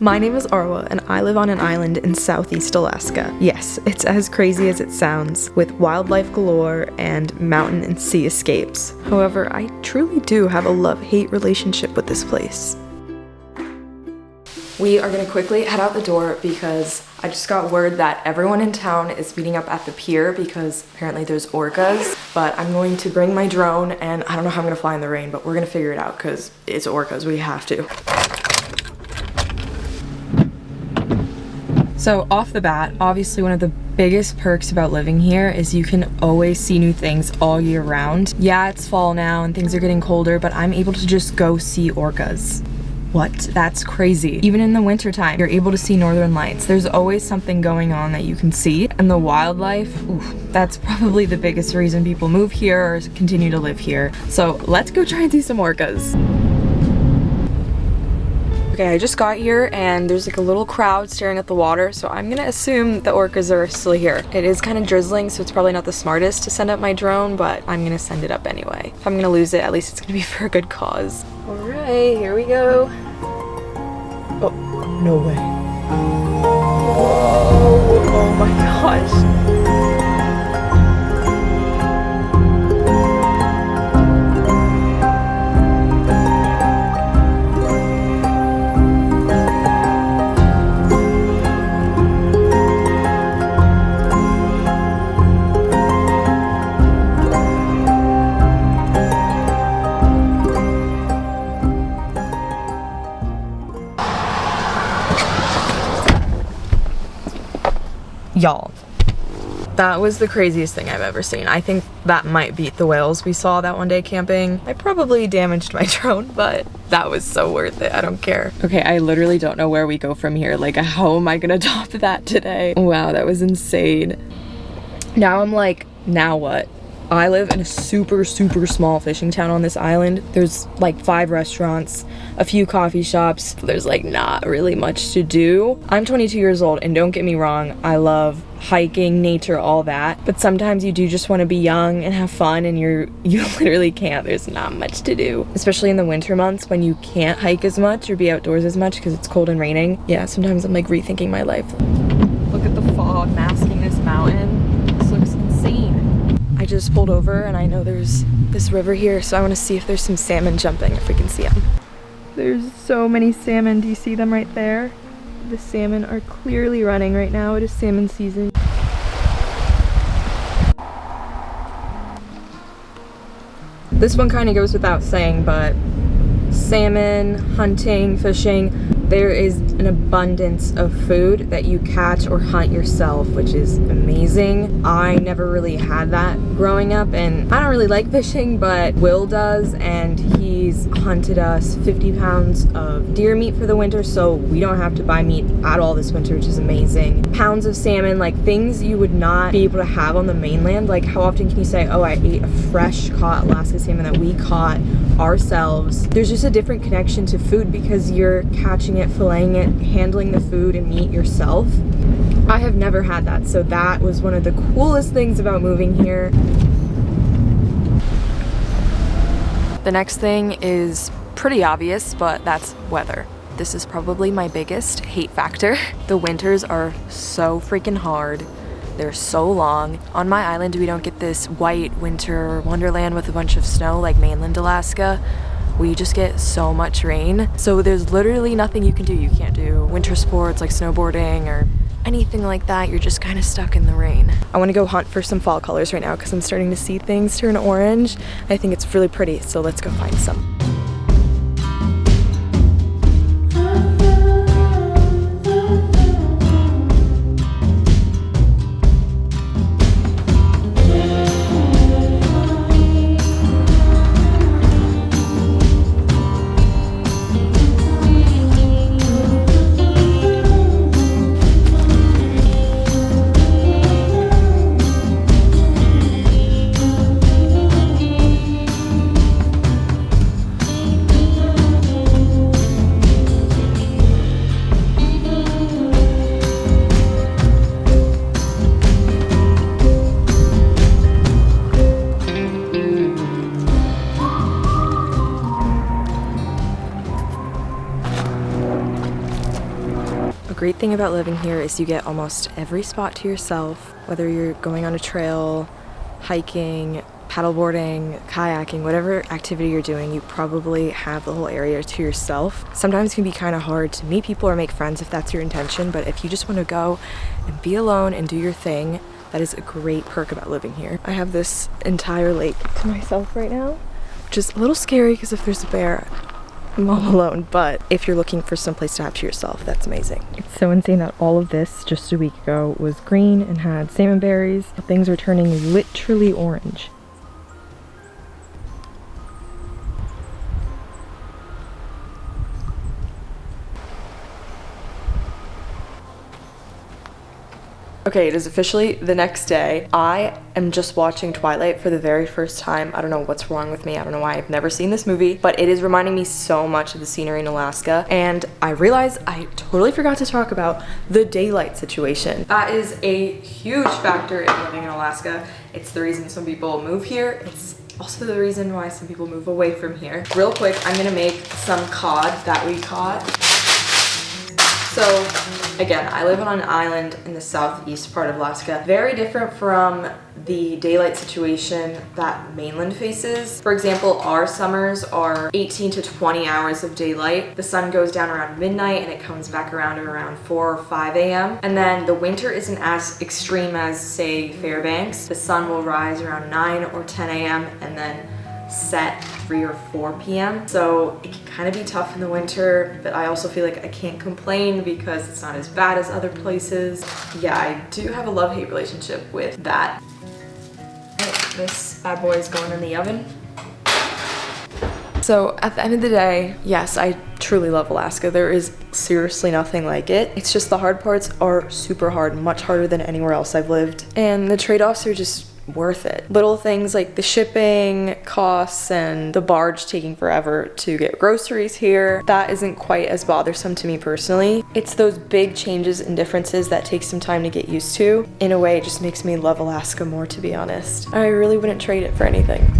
My name is Arwa, and I live on an island in southeast Alaska. Yes, it's as crazy as it sounds, with wildlife galore and mountain and sea escapes. However, I truly do have a love-hate relationship with this place. We are gonna quickly head out the door because I just got word that everyone in town is meeting up at the pier because apparently there's orcas. But I'm going to bring my drone, and I don't know how I'm gonna fly in the rain, but we're gonna figure it out because it's orcas, we have to. So off the bat, obviously one of the biggest perks about living here is you can always see new things all year round. Yeah, it's fall now and things are getting colder, but I'm able to just go see orcas. What? That's crazy. Even in the wintertime, you're able to see northern lights. There's always something going on that you can see. And the wildlife, oof, that's probably the biggest reason people move here or continue to live here. So let's go try and see some orcas. Okay, I just got here and there's like a little crowd staring at the water, so I'm gonna assume the orcas are still here. It is kind of drizzling, so it's probably not the smartest to send up my drone, but I'm gonna send it up anyway. If I'm gonna lose it, at least it's gonna be for a good cause. All right, here we go. Oh, no way. Whoa, oh my gosh. Y'all, that was the craziest thing I've ever seen. I think that might beat the whales we saw that one day camping. I probably damaged my drone, but that was so worth it. I don't care. Okay, I literally don't know where we go from here. Like, how am I gonna top that today? Wow, that was insane. Now I'm like, now what? I live in a super small fishing town on this island. There's like 5 restaurants, a few coffee shops. There's like not really much to do. I'm 22 years old, and don't get me wrong, I love hiking, nature, all that. But sometimes you do just want to be young and have fun, and you literally can't. There's not much to do. Especially in the winter months when you can't hike as much or be outdoors as much because it's cold and raining. Yeah, sometimes I'm like rethinking my life. Look at the fog masking this mountain. This looks insane. I just pulled over and I know there's this river here, so I want to see if there's some salmon jumping, if we can see them. There's so many salmon. Do you see them right there? The salmon are clearly running right now. It is salmon season. This one kind of goes without saying, but salmon, hunting, fishing, there is an abundance of food that you catch or hunt yourself, which is amazing. I never really had that growing up, and I don't really like fishing, but Will does, and he's hunted us 50 pounds of deer meat for the winter, so we don't have to buy meat at all this winter, which is amazing. Pounds of salmon, like things you would not be able to have on the mainland. Like, how often can you say, oh, I ate a fresh caught Alaska salmon that we caught ourselves? There's just a different connection to food because you're catching it, filleting it, handling the food and meat yourself. I have never had that, so that was one of the coolest things about moving here. The next thing is pretty obvious, but that's weather. This is probably my biggest hate factor. The winters are so freaking hard. They're so long. On my island, we don't get this white winter wonderland with a bunch of snow like mainland Alaska. We just get so much rain. So there's literally nothing you can do. You can't do winter sports like snowboarding or anything like that. You're just kind of stuck in the rain. I want to go hunt for some fall colors right now because I'm starting to see things turn orange. I think it's really pretty, so let's go find some. great thing about living here is you get almost every spot to yourself, whether you're going on a trail, hiking, paddleboarding, kayaking, whatever activity you're doing, you probably have the whole area to yourself. Sometimes it can be kind of hard to meet people or make friends if that's your intention, but if you just want to go and be alone and do your thing, that is a great perk about living here. I have this entire lake to myself right now, which is a little scary because if there's a bear, I'm all alone, but if you're looking for some place to have to yourself, that's amazing. It's so insane that all of this just a week ago was green and had salmon berries. Things are turning literally orange. Okay, it is officially the next day. I am just watching Twilight for the very first time. I don't know what's wrong with me. I don't know why I've never seen this movie, but it is reminding me so much of the scenery in Alaska. And I realized I totally forgot to talk about the daylight situation. That is a huge factor in living in Alaska. It's the reason some people move here. It's also the reason why some people move away from here. Real quick, I'm gonna make some cod that we caught. So again, I live on an island in the southeast part of Alaska. Very different from the daylight situation that mainland faces. For example, our summers are 18 to 20 hours of daylight. The sun goes down around midnight and it comes back around at around 4 or 5 a.m. And then the winter isn't as extreme as, say, Fairbanks. The sun will rise around 9 or 10 a.m. and then set 3 or 4 p.m. So it can kind of be tough in the winter, but I also feel like I can't complain because it's not as bad as other places. Yeah, I do have a love-hate relationship with that. Right, this bad boy is going in the oven. So at the end of the day, yes, I truly love Alaska. There is seriously nothing like it. It's just the hard parts are super hard, much harder than anywhere else I've lived. And the trade-offs are just worth it. Little things like the shipping costs and the barge taking forever to get groceries here, that isn't quite as bothersome to me personally. It's those big changes and differences that take some time to get used to. In a way, it just makes me love Alaska more, to be honest. I really wouldn't trade it for anything.